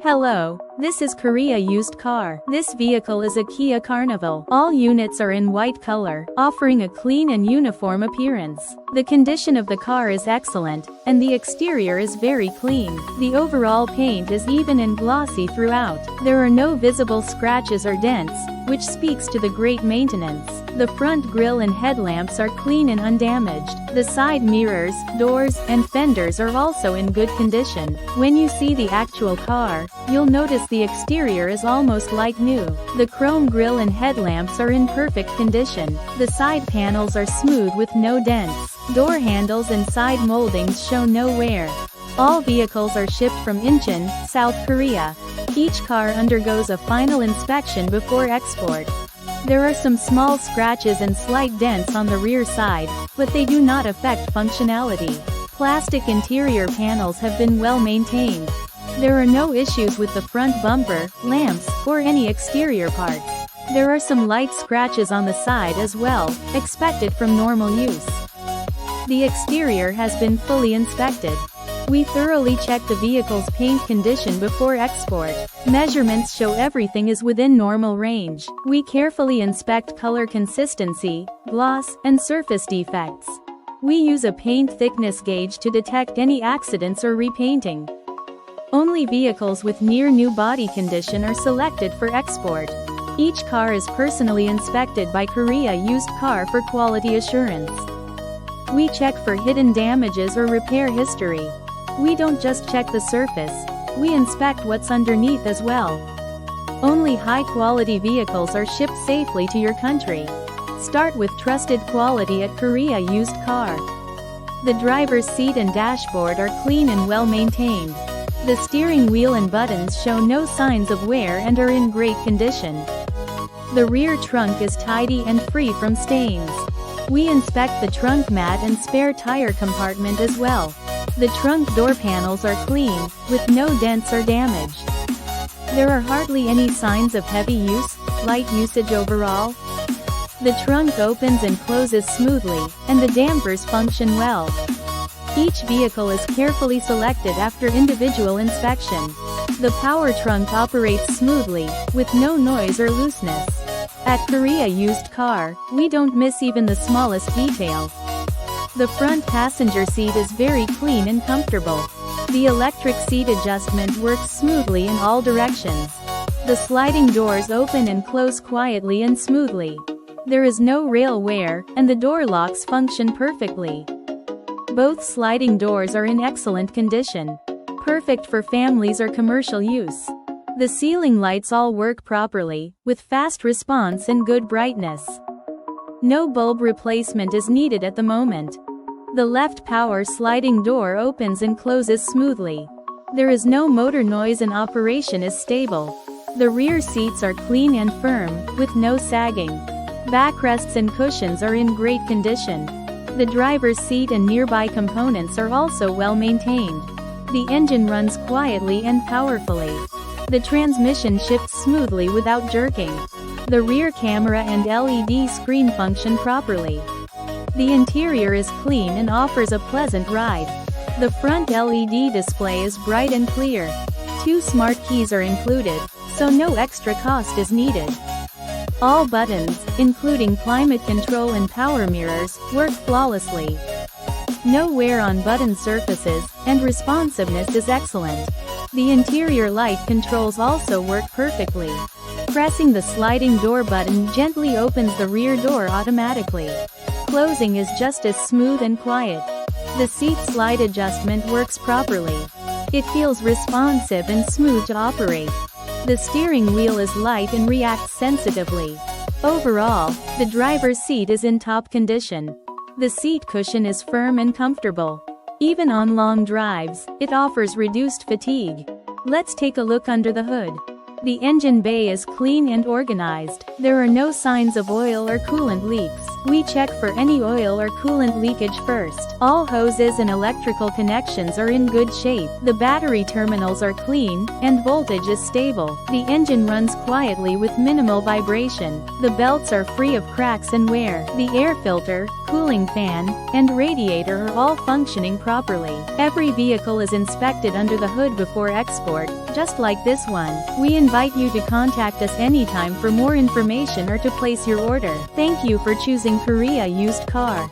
Hello, this is Korea Used Car. This vehicle is a Kia Carnival. All units are in white color, offering a clean and uniform appearance. The condition of the car is excellent, and the exterior is very clean. The overall paint is even and glossy throughout. There are no visible scratches or dents, which speaks to the great maintenance. The front grille and headlamps are clean and undamaged. The side mirrors, doors, and fenders are also in good condition. When you see the actual car, you'll notice the exterior is almost like new. The chrome grille and headlamps are in perfect condition. The side panels are smooth with no dents. Door handles and side moldings show no wear. All vehicles are shipped from Incheon, South Korea. Each car undergoes a final inspection before export. There are some small scratches and slight dents on the rear side, but they do not affect functionality. Plastic interior panels have been well maintained. There are no issues with the front bumper, lamps, or any exterior parts. There are some light scratches on the side as well, expected from normal use. The exterior has been fully inspected. We thoroughly check the vehicle's paint condition before export. Measurements show everything is within normal range. We carefully inspect color consistency, gloss, and surface defects. We use a paint thickness gauge to detect any accidents or repainting. Only vehicles with near-new body condition are selected for export. Each car is personally inspected by Korea Used Car for quality assurance. We check for hidden damages or repair history. We don't just check the surface, we inspect what's underneath as well. Only high-quality vehicles are shipped safely to your country. Start with trusted quality at Korea Used Car. The driver's seat and dashboard are clean and well maintained. The steering wheel and buttons show no signs of wear and are in great condition. The rear trunk is tidy and free from stains. We inspect the trunk mat and spare tire compartment as well. The trunk door panels are clean, with no dents or damage. There are hardly any signs of heavy use, light usage overall. The trunk opens and closes smoothly, and the dampers function well. Each vehicle is carefully selected after individual inspection. The power trunk operates smoothly, with no noise or looseness. At Korea Used Car, we don't miss even the smallest detail. The front passenger seat is very clean and comfortable. The electric seat adjustment works smoothly in all directions. The sliding doors open and close quietly and smoothly. There is no rail wear, and the door locks function perfectly. Both sliding doors are in excellent condition. Perfect for families or commercial use. The ceiling lights all work properly, with fast response and good brightness. No bulb replacement is needed at the moment. The left power sliding door opens and closes smoothly. There is no motor noise and operation is stable. The rear seats are clean and firm, with no sagging. Backrests and cushions are in great condition. The driver's seat and nearby components are also well maintained. The engine runs quietly and powerfully. The transmission shifts smoothly without jerking. The rear camera and LED screen function properly. The interior is clean and offers a pleasant ride. The front LED display is bright and clear. 2 smart keys are included, so no extra cost is needed. All buttons, including climate control and power mirrors, work flawlessly. No wear on button surfaces, and responsiveness is excellent. The interior light controls also work perfectly. Pressing the sliding door button gently opens the rear door automatically. Closing is just as smooth and quiet. The seat slide adjustment works properly. It feels responsive and smooth to operate. The steering wheel is light and reacts sensitively. Overall, the driver's seat is in top condition. The seat cushion is firm and comfortable. Even on long drives, it offers reduced fatigue. Let's take a look under the hood. The engine bay is clean and organized. There are no signs of oil or coolant leaks. We check for any oil or coolant leakage first. All hoses and electrical connections are in good shape. The battery terminals are clean, and voltage is stable. The engine runs quietly with minimal vibration. The belts are free of cracks and wear. The air filter, cooling fan, and radiator are all functioning properly. Every vehicle is inspected under the hood before export, just like this one. We invite you to contact us anytime for more information or to place your order. Thank you for choosing Korea Used Car.